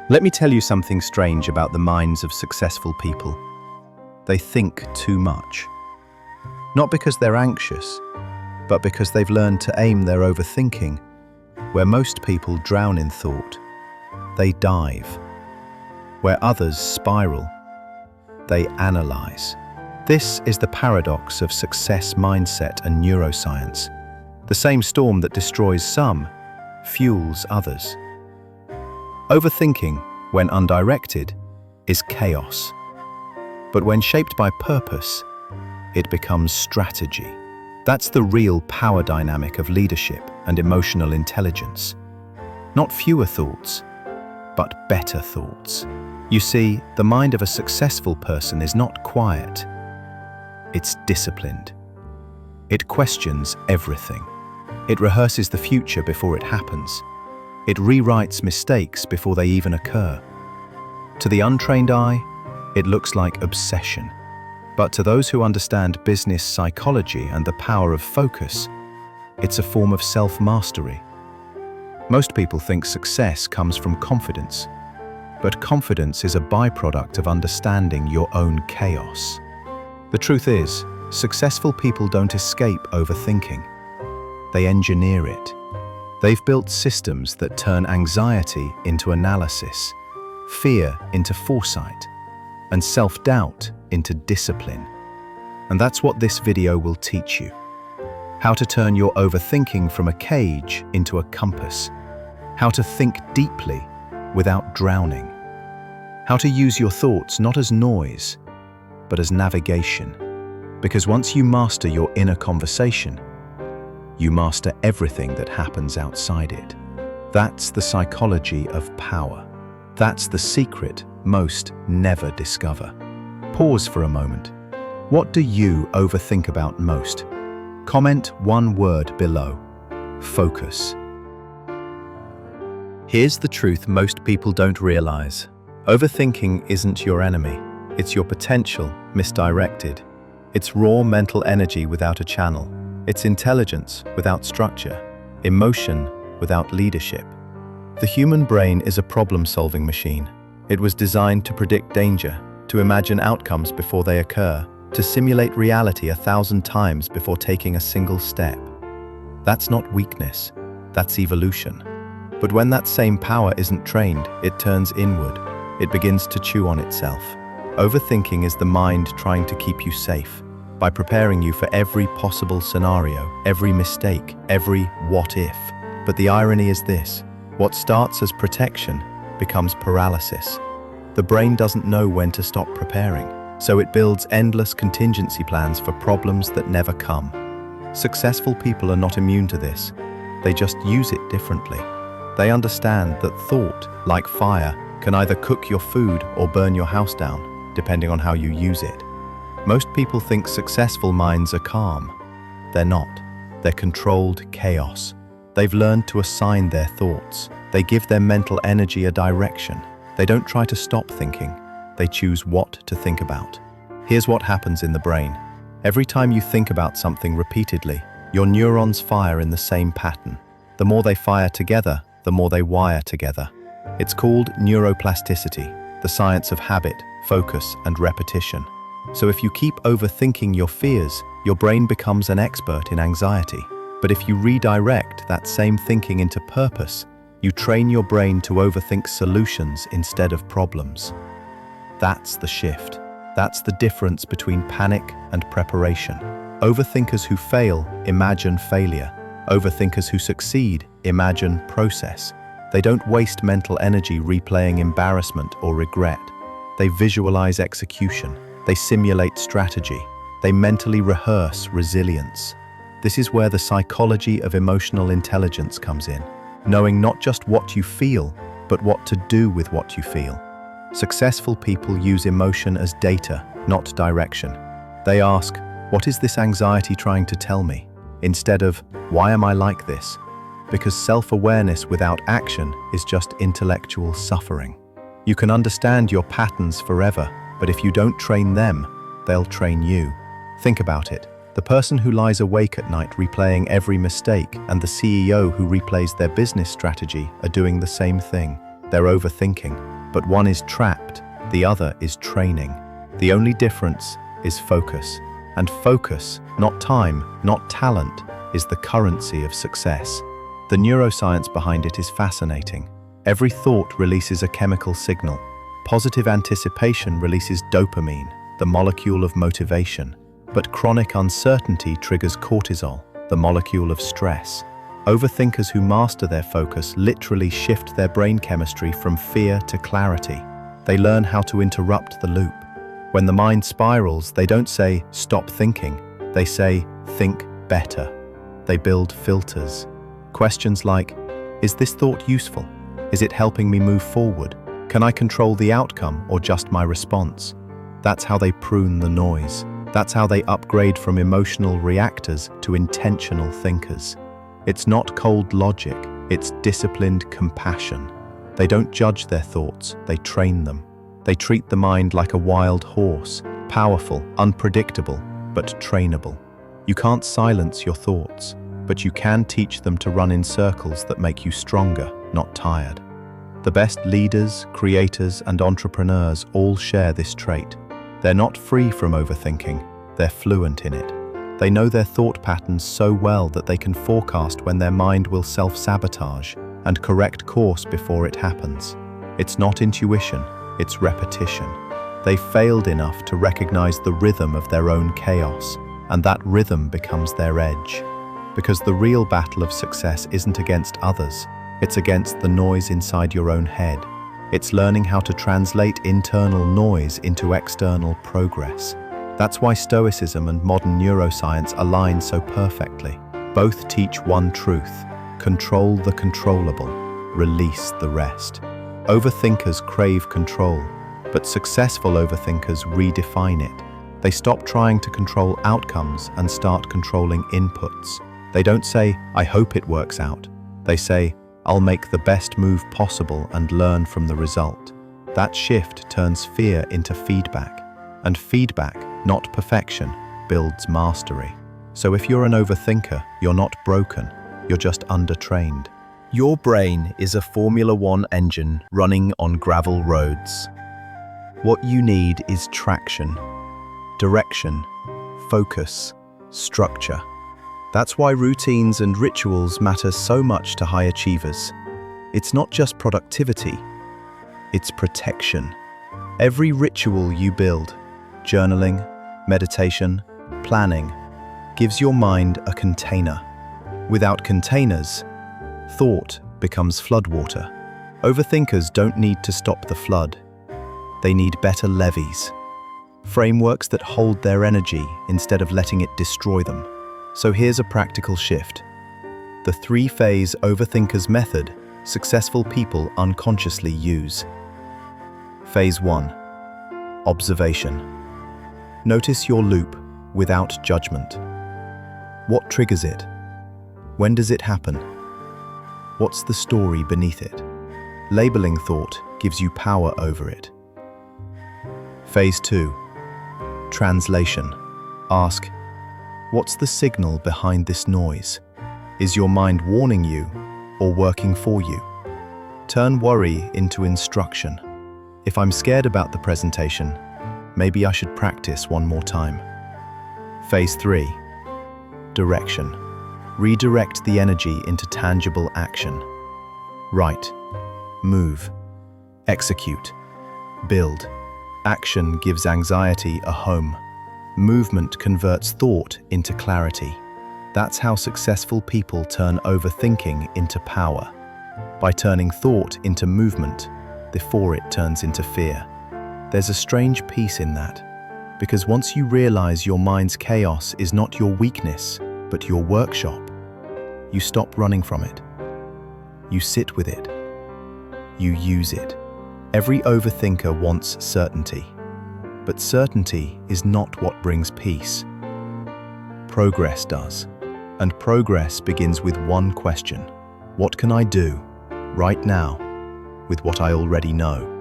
Let me tell you something strange about the minds of successful people. They think too much. Not because they're anxious, but because they've learned to aim their overthinking. Where most people drown in thought, they dive. Where others spiral, they analyze. This is the paradox of success mindset and neuroscience. The same storm that destroys some fuels others. Overthinking, when undirected, is chaos. But when shaped by purpose, it becomes strategy. That's the real power dynamic of leadership and emotional intelligence. Not fewer thoughts, but better thoughts. You see, the mind of a successful person is not quiet. It's disciplined. It questions everything. It rehearses the future before it happens. It rewrites mistakes before they even occur. To the untrained eye, it looks like obsession. But to those who understand business psychology and the power of focus, it's a form of self-mastery. Most people think success comes from confidence, but confidence is a byproduct of understanding your own chaos. The truth is, successful people don't escape overthinking. They engineer it. They've built systems that turn anxiety into analysis, fear into foresight, and self-doubt into discipline. And that's what this video will teach you. How to turn your overthinking from a cage into a compass. How to think deeply without drowning. How to use your thoughts not as noise, but as navigation. Because once you master your inner conversation, you master everything that happens outside it. That's the psychology of power. That's the secret most never discover. Pause for a moment. What do you overthink about most? Comment one word below. Focus. Here's the truth most people don't realize. Overthinking isn't your enemy. It's your potential misdirected. It's raw mental energy without a channel. It's intelligence without structure, emotion without leadership. The human brain is a problem-solving machine. It was designed to predict danger, to imagine outcomes before they occur, to simulate reality 1,000 times before taking a single step. That's not weakness, that's evolution. But when that same power isn't trained, it turns inward. It begins to chew on itself. Overthinking is the mind trying to keep you safe, by preparing you for every possible scenario, every mistake, every what if. But the irony is this: what starts as protection becomes paralysis. The brain doesn't know when to stop preparing, so it builds endless contingency plans for problems that never come. Successful people are not immune to this. They just use it differently. They understand that thought, like fire, can either cook your food or burn your house down, depending on how you use it. Most people think successful minds are calm. They're not. They're controlled chaos. They've learned to assign their thoughts. They give their mental energy a direction. They don't try to stop thinking. They choose what to think about. Here's what happens in the brain. Every time you think about something repeatedly, your neurons fire in the same pattern. The more they fire together, the more they wire together. It's called neuroplasticity, the science of habit, focus, and repetition. So if you keep overthinking your fears, your brain becomes an expert in anxiety. But if you redirect that same thinking into purpose, you train your brain to overthink solutions instead of problems. That's the shift. That's the difference between panic and preparation. Overthinkers who fail imagine failure. Overthinkers who succeed imagine process. They don't waste mental energy replaying embarrassment or regret. They visualize execution. They simulate strategy. They mentally rehearse resilience. This is where the psychology of emotional intelligence comes in. Knowing not just what you feel, but what to do with what you feel. Successful people use emotion as data, not direction. They ask, what is this anxiety trying to tell me? Instead of, why am I like this? Because self-awareness without action is just intellectual suffering. You can understand your patterns forever, but if you don't train them, they'll train you. Think about it. The person who lies awake at night replaying every mistake and the CEO who replays their business strategy are doing the same thing. They're overthinking. but one is trapped, the other is training. The only difference is focus. And focus, not time, not talent, is the currency of success. The neuroscience behind it is fascinating. Every thought releases a chemical signal. Positive anticipation releases dopamine, the molecule of motivation. But chronic uncertainty triggers cortisol, the molecule of stress. Overthinkers who master their focus literally shift their brain chemistry from fear to clarity. They learn how to interrupt the loop. When the mind spirals, they don't say, "Stop thinking." They say, "Think better." They build filters. Questions like, is this thought useful? Is it helping me move forward? Can I control the outcome or just my response? That's how they prune the noise. That's how they upgrade from emotional reactors to intentional thinkers. It's not cold logic, it's disciplined compassion. They don't judge their thoughts, they train them. They treat the mind like a wild horse, powerful, unpredictable, but trainable. You can't silence your thoughts, but you can teach them to run in circles that make you stronger, not tired. The best leaders, creators, and entrepreneurs all share this trait. They're not free from overthinking, they're fluent in it. They know their thought patterns so well that they can forecast when their mind will self-sabotage and correct course before it happens. It's not intuition, it's repetition. They failed enough to recognize the rhythm of their own chaos, and that rhythm becomes their edge. Because the real battle of success isn't against others, it's against the noise inside your own head. It's learning how to translate internal noise into external progress. That's why Stoicism and modern neuroscience align so perfectly. Both teach one truth: control the controllable, release the rest. Overthinkers crave control, but successful overthinkers redefine it. They stop trying to control outcomes and start controlling inputs. They don't say, "I hope it works out." They say, "I'll make the best move possible and learn from the result." That shift turns fear into feedback. And feedback, not perfection, builds mastery. So if you're an overthinker, you're not broken, you're just undertrained. Your brain is a Formula One engine running on gravel roads. What you need is traction, direction, focus, structure. That's why routines and rituals matter so much to high achievers. It's not just productivity, it's protection. Every ritual you build, journaling, meditation, planning, gives your mind a container. Without containers, thought becomes floodwater. Overthinkers don't need to stop the flood. They need better levees, frameworks that hold their energy instead of letting it destroy them. So here's a practical shift. The three-phase Overthinkers method successful people unconsciously use. Phase 1. Observation. Notice your loop without judgment. What triggers it? When does it happen? What's the story beneath it? Labeling thought gives you power over it. Phase 2. Translation. Ask, what's the signal behind this noise? Is your mind warning you or working for you? Turn worry into instruction. If I'm scared about the presentation, maybe I should practice one more time. Phase 3. Direction. Redirect the energy into tangible action. Write, move, execute, build. Action gives anxiety a home. Movement converts thought into clarity. That's how successful people turn overthinking into power. By turning thought into movement before it turns into fear. There's a strange peace in that, because once you realize your mind's chaos is not your weakness, but your workshop, you stop running from it. You sit with it. You use it. Every overthinker wants certainty, but certainty is not what brings peace. Progress does, and progress begins with one question. What can I do, right now, with what I already know?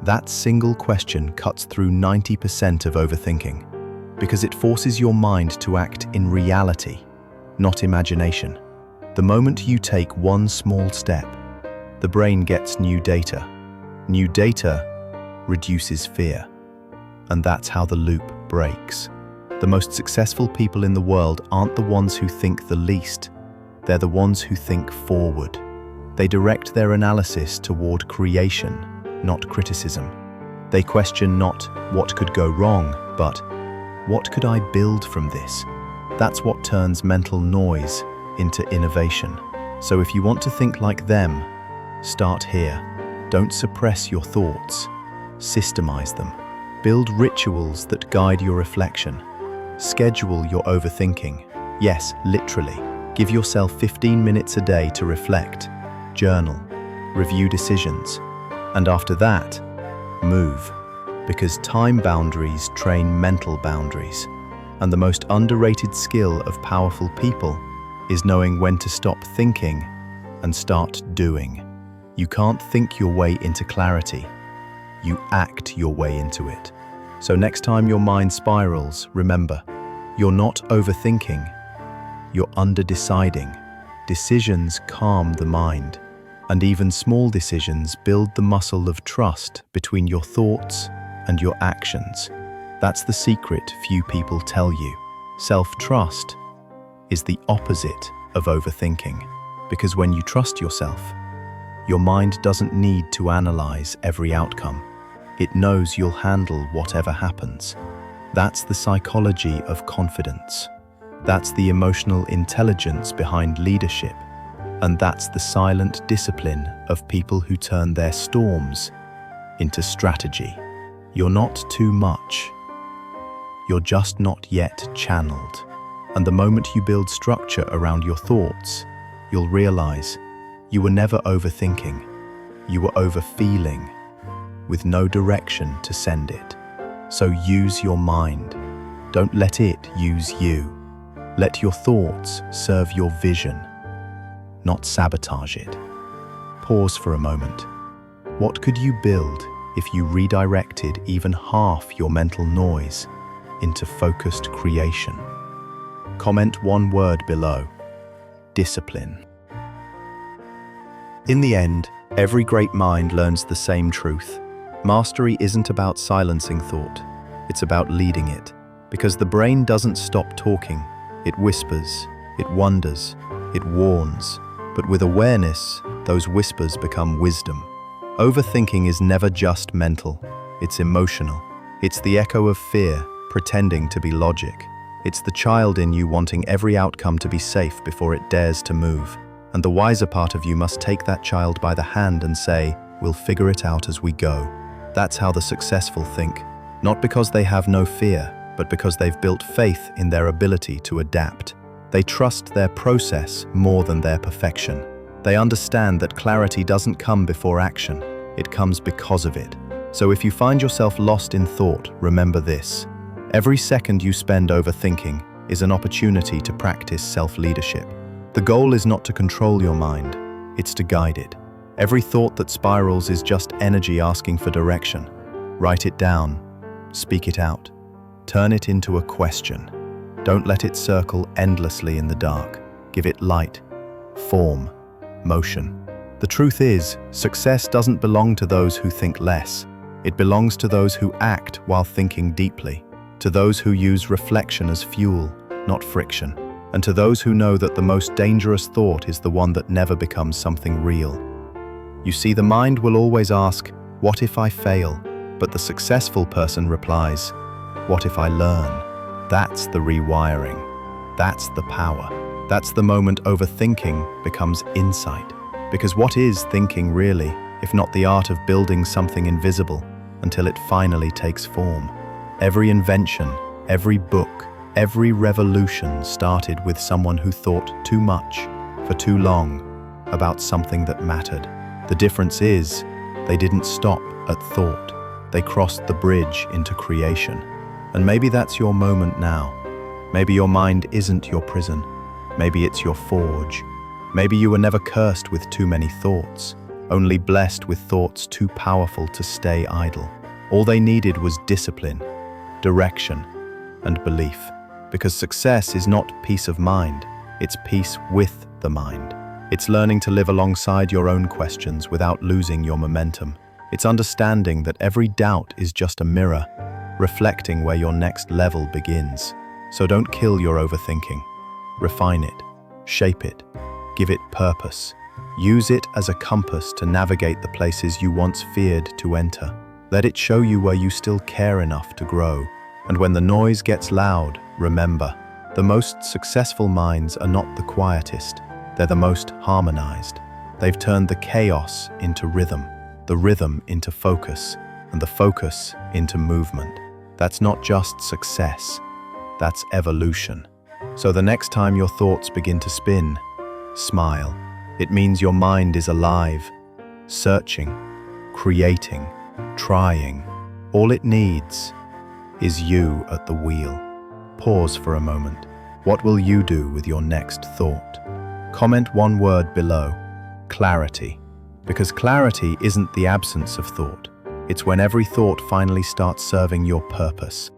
That single question cuts through 90% of overthinking, because it forces your mind to act in reality, not imagination. The moment you take one small step, the brain gets new data. New data reduces fear. And that's how the loop breaks. The most successful people in the world aren't the ones who think the least. They're the ones who think forward. They direct their analysis toward creation, not criticism. They question not what could go wrong, but what could I build from this? That's what turns mental noise into innovation. So if you want to think like them, start here. Don't suppress your thoughts. Systemize them. Build rituals that guide your reflection. Schedule your overthinking. Yes, literally. Give yourself 15 minutes a day to reflect, journal, review decisions, and after that, move. Because time boundaries train mental boundaries. And the most underrated skill of powerful people is knowing when to stop thinking and start doing. You can't think your way into clarity. You act your way into it. So next time your mind spirals, remember, you're not overthinking, you're under-deciding. Decisions calm the mind, and even small decisions build the muscle of trust between your thoughts and your actions. That's the secret few people tell you. Self-trust is the opposite of overthinking, because when you trust yourself, your mind doesn't need to analyze every outcome. It knows you'll handle whatever happens. That's the psychology of confidence. That's the emotional intelligence behind leadership. And that's the silent discipline of people who turn their storms into strategy. You're not too much. You're just not yet channeled. And the moment you build structure around your thoughts, you'll realize you were never overthinking. You were overfeeling, with no direction to send it. So use your mind. Don't let it use you. Let your thoughts serve your vision, not sabotage it. Pause for a moment. What could you build if you redirected even half your mental noise into focused creation? Comment one word below. Discipline. In the end, every great mind learns the same truth. Mastery isn't about silencing thought, it's about leading it. Because the brain doesn't stop talking, it whispers, it wonders, it warns. But with awareness, those whispers become wisdom. Overthinking is never just mental, it's emotional. It's the echo of fear, pretending to be logic. It's the child in you wanting every outcome to be safe before it dares to move. And the wiser part of you must take that child by the hand and say, "We'll figure it out as we go." That's how the successful think, not because they have no fear, but because they've built faith in their ability to adapt. They trust their process more than their perfection. They understand that clarity doesn't come before action, it comes because of it. So if you find yourself lost in thought, remember this. Every second you spend overthinking is an opportunity to practice self-leadership. The goal is not to control your mind, it's to guide it. Every thought that spirals is just energy asking for direction. Write it down, speak it out, turn it into a question. Don't let it circle endlessly in the dark. Give it light, form, motion. The truth is, success doesn't belong to those who think less. It belongs to those who act while thinking deeply, to those who use reflection as fuel, not friction, and to those who know that the most dangerous thought is the one that never becomes something real. You see, the mind will always ask, "What if I fail?" But the successful person replies, "What if I learn?" That's the rewiring. That's the power. That's the moment overthinking becomes insight. Because what is thinking really, if not the art of building something invisible until it finally takes form? Every invention, every book, every revolution started with someone who thought too much, for too long, about something that mattered. The difference is, they didn't stop at thought. They crossed the bridge into creation. And maybe that's your moment now. Maybe your mind isn't your prison. Maybe it's your forge. Maybe you were never cursed with too many thoughts, only blessed with thoughts too powerful to stay idle. All they needed was discipline, direction, and belief. Because success is not peace of mind, it's peace with the mind. It's learning to live alongside your own questions without losing your momentum. It's understanding that every doubt is just a mirror, reflecting where your next level begins. So don't kill your overthinking. Refine it, shape it, give it purpose. Use it as a compass to navigate the places you once feared to enter. Let it show you where you still care enough to grow. And when the noise gets loud, remember, the most successful minds are not the quietest, they're the most harmonized. They've turned the chaos into rhythm, the rhythm into focus, and the focus into movement. That's not just success, that's evolution. So the next time your thoughts begin to spin, smile. It means your mind is alive, searching, creating, trying. All it needs is you at the wheel. Pause for a moment. What will you do with your next thought? Comment one word below: clarity. Because clarity isn't the absence of thought. It's when every thought finally starts serving your purpose.